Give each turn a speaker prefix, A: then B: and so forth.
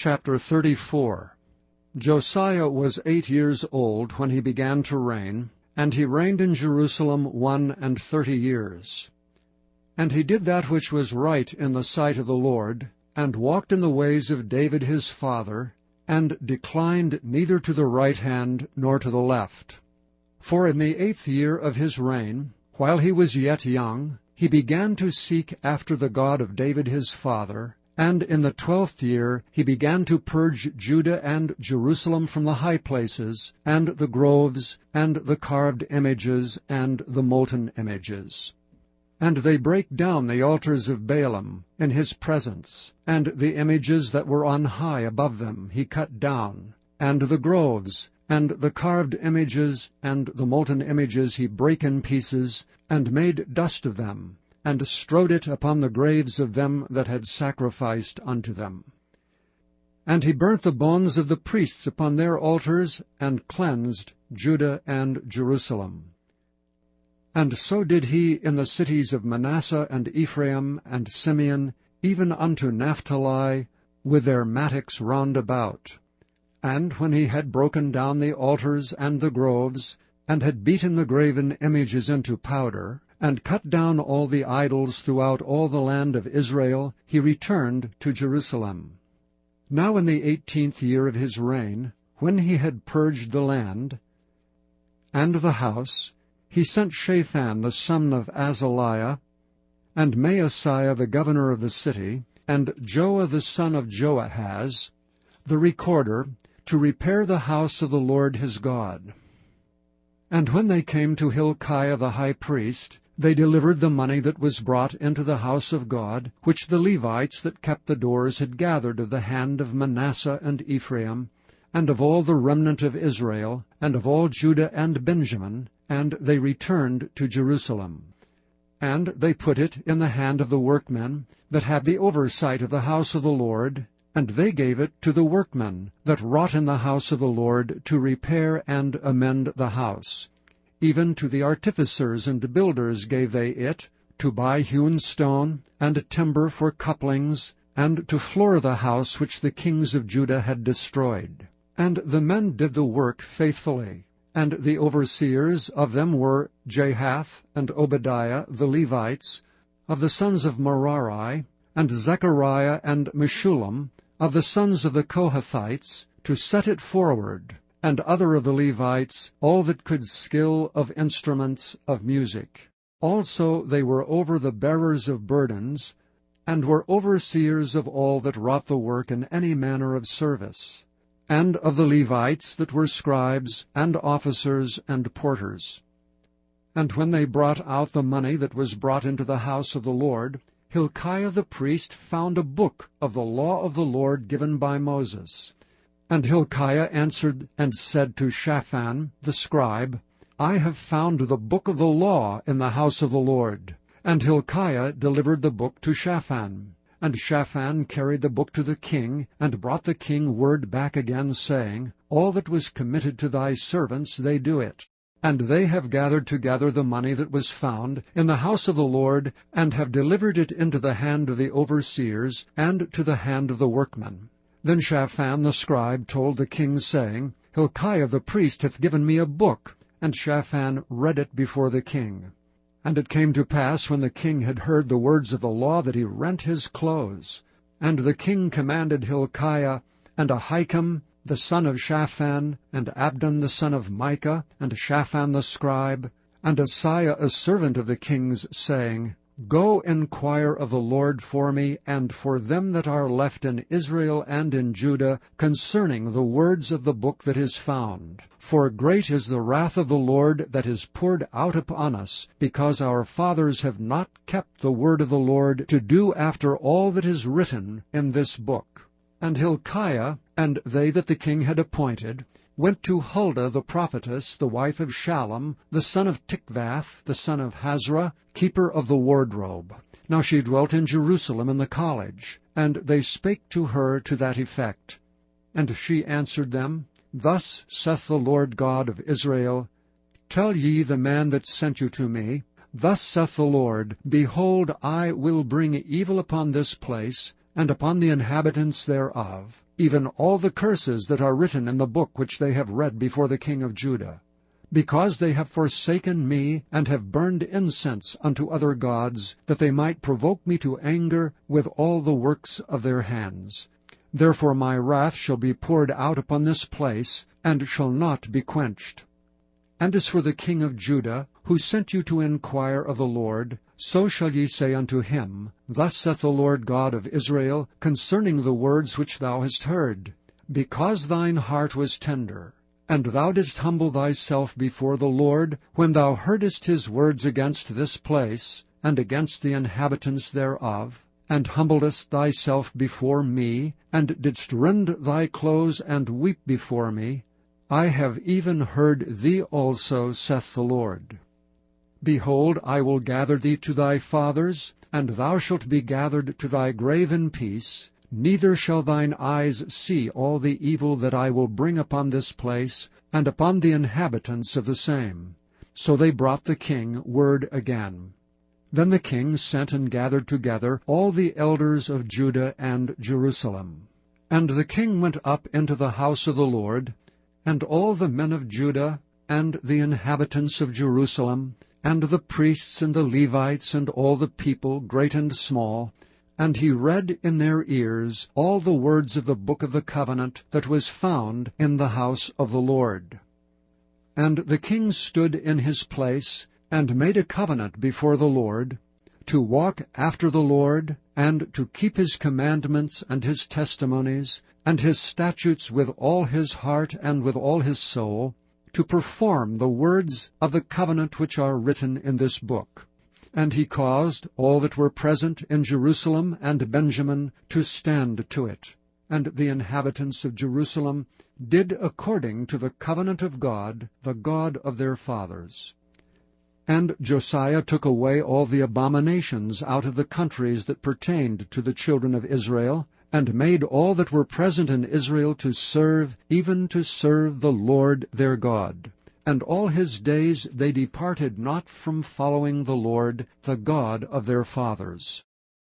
A: Chapter 34. Josiah was 8 years old when he began to reign, and he reigned in Jerusalem 31 years. And he did that which was right in the sight of the Lord, and walked in the ways of David his father, and declined neither to the right hand nor to the left. For in the 8th year of his reign, while he was yet young, he began to seek after the God of David his father, and in the 12th year he began to purge Judah and Jerusalem from the high places, and the groves, and the carved images, and the molten images. And they brake down the altars of Baalim in his presence, and the images that were on high above them he cut down, and the groves, and the carved images, and the molten images he brake in pieces, and made dust of them, and strowed it upon the graves of them that had sacrificed unto them. And he burnt the bones of the priests upon their altars, and cleansed Judah and Jerusalem. And so did he in the cities of Manasseh and Ephraim and Simeon, even unto Naphtali, with their mattocks round about. And when he had broken down the altars and the groves, and had beaten the graven images into powder, and cut down all the idols throughout all the land of Israel, he returned to Jerusalem. Now in the 18th year of his reign, when he had purged the land and the house, he sent Shaphan the son of Azaliah, and Maaseiah the governor of the city, and Joah the son of Joahaz, the recorder, to repair the house of the Lord his God. And when they came to Hilkiah the high priest, they delivered the money that was brought into the house of God, which the Levites that kept the doors had gathered of the hand of Manasseh and Ephraim, and of all the remnant of Israel, and of all Judah and Benjamin, and they returned to Jerusalem. And they put it in the hand of the workmen that had the oversight of the house of the Lord, and they gave it to the workmen that wrought in the house of the Lord to repair and amend the house. Even to the artificers and builders gave they it, to buy hewn stone, and timber for couplings, and to floor the house which the kings of Judah had destroyed. And the men did the work faithfully. And the overseers of them were Jahath and Obadiah the Levites, of the sons of Merari, and Zechariah and Meshullam, of the sons of the Kohathites, to set it forward, and other of the Levites, all that could skill of instruments of music. Also they were over the bearers of burdens, and were overseers of all that wrought the work in any manner of service, and of the Levites that were scribes, and officers, and porters. And when they brought out the money that was brought into the house of the Lord, Hilkiah the priest found a book of the law of the Lord given by Moses. And Hilkiah answered and said to Shaphan the scribe, I have found the book of the law in the house of the Lord. And Hilkiah delivered the book to Shaphan. And Shaphan carried the book to the king, and brought the king word back again, saying, All that was committed to thy servants, they do it. And they have gathered together the money that was found in the house of the Lord, and have delivered it into the hand of the overseers, and to the hand of the workmen. Then Shaphan the scribe told the king, saying, Hilkiah the priest hath given me a book. And Shaphan read it before the king. And it came to pass, when the king had heard the words of the law, that he rent his clothes. And the king commanded Hilkiah, and Ahikam the son of Shaphan, and Abdon the son of Micah, and Shaphan the scribe, and Asaiah a servant of the king's, saying, Go inquire of the Lord for me, and for them that are left in Israel and in Judah, concerning the words of the book that is found. For great is the wrath of the Lord that is poured out upon us, because our fathers have not kept the word of the Lord, to do after all that is written in this book. And Hilkiah, and they that the king had appointed, went to Huldah the prophetess, the wife of Shallum, the son of Tikvath, the son of Hazra, keeper of the wardrobe. Now she dwelt in Jerusalem in the college, and they spake to her to that effect. And she answered them, Thus saith the Lord God of Israel, Tell ye the man that sent you to me, Thus saith the Lord, Behold, I will bring evil upon this place, and upon the inhabitants thereof, even all the curses that are written in the book which they have read before the king of Judah, because they have forsaken me, and have burned incense unto other gods, that they might provoke me to anger with all the works of their hands. Therefore my wrath shall be poured out upon this place, and shall not be quenched. And as for the king of Judah, who sent you to inquire of the Lord, so shall ye say unto him, Thus saith the Lord God of Israel, concerning the words which thou hast heard, because thine heart was tender, and thou didst humble thyself before the Lord, when thou heardest his words against this place, and against the inhabitants thereof, and humbledst thyself before me, and didst rend thy clothes and weep before me, I have even heard thee also, saith the Lord. Behold, I will gather thee to thy fathers, and thou shalt be gathered to thy grave in peace, neither shall thine eyes see all the evil that I will bring upon this place, and upon the inhabitants of the same. So they brought the king word again. Then the king sent and gathered together all the elders of Judah and Jerusalem. And the king went up into the house of the Lord, and all the men of Judah, and the inhabitants of Jerusalem, and the priests and the Levites, and all the people, great and small, and he read in their ears all the words of the book of the covenant that was found in the house of the Lord. And the king stood in his place, and made a covenant before the Lord, to walk after the Lord, and to keep his commandments and his testimonies, and his statutes with all his heart and with all his soul, to perform the words of the covenant which are written in this book. And he caused all that were present in Jerusalem and Benjamin to stand to it. And the inhabitants of Jerusalem did according to the covenant of God, the God of their fathers. And Josiah took away all the abominations out of the countries that pertained to the children of Israel, and made all that were present in Israel to serve, even to serve the Lord their God. And all his days they departed not from following the Lord, the God of their fathers.